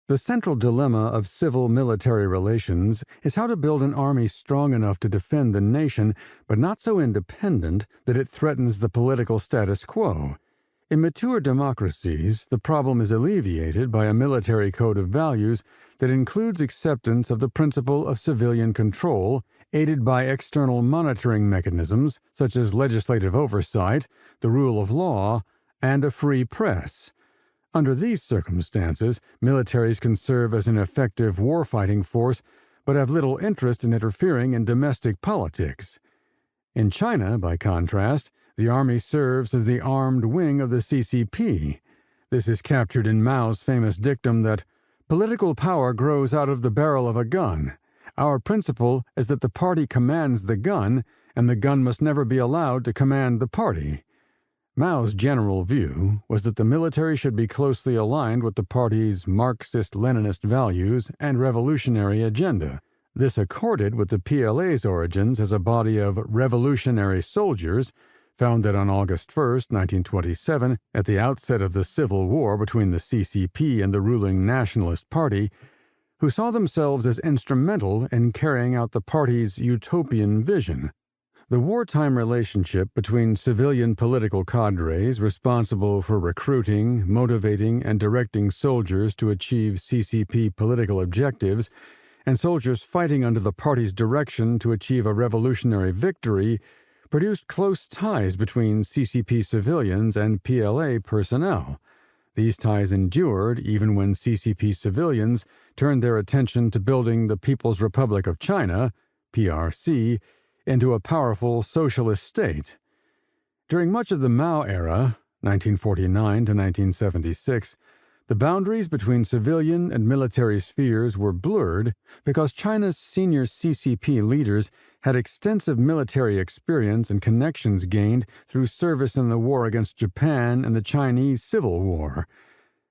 The central dilemma of civil-military relations is how to build an army strong enough to defend the nation, but not so independent that it threatens the political status quo. In mature democracies, the problem is alleviated by a military code of values that includes acceptance of the principle of civilian control, aided by external monitoring mechanisms such as legislative oversight, the rule of law, and a free press. Under these circumstances, militaries can serve as an effective warfighting force, but have little interest in interfering in domestic politics. In China, by contrast, the army serves as the armed wing of the CCP. This is captured in Mao's famous dictum that political power grows out of the barrel of a gun. Our principle is that the party commands the gun, and the gun must never be allowed to command the party. Mao's general view was that the military should be closely aligned with the party's Marxist-Leninist values and revolutionary agenda. This accorded with the PLA's origins as a body of revolutionary soldiers, founded on August 1, 1927, at the outset of the civil war between the CCP and the ruling Nationalist Party, who saw themselves as instrumental in carrying out the party's utopian vision. The wartime relationship between civilian political cadres responsible for recruiting, motivating, and directing soldiers to achieve CCP political objectives, and soldiers fighting under the party's direction to achieve a revolutionary victory, produced close ties between CCP civilians and PLA personnel. These ties endured even when CCP civilians turned their attention to building the People's Republic of China, PRC, into a powerful socialist state. During much of the Mao era, 1949 to 1976, the boundaries between civilian and military spheres were blurred because China's senior CCP leaders had extensive military experience and connections gained through service in the war against Japan and the Chinese Civil War.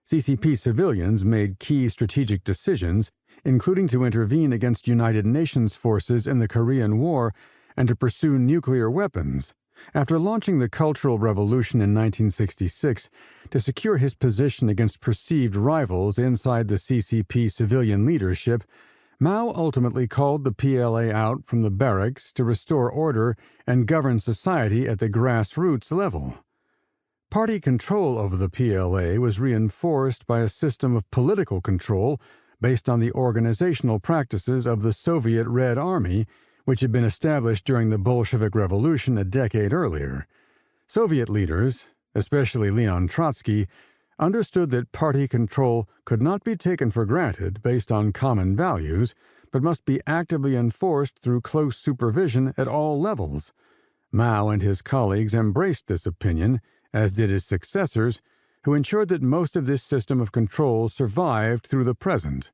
CCP civilians made key strategic decisions, including to intervene against United Nations forces in the Korean War and to pursue nuclear weapons. After launching the Cultural Revolution in 1966 to secure his position against perceived rivals inside the CCP civilian leadership, Mao ultimately called the PLA out from the barracks to restore order and govern society at the grassroots level. Party control over the PLA was reinforced by a system of political control based on the organizational practices of the Soviet Red Army, which had been established during the Bolshevik Revolution a decade earlier. Soviet leaders, especially Leon Trotsky, understood that party control could not be taken for granted based on common values, but must be actively enforced through close supervision at all levels. Mao and his colleagues embraced this opinion, as did his successors, who ensured that most of this system of control survived through the present.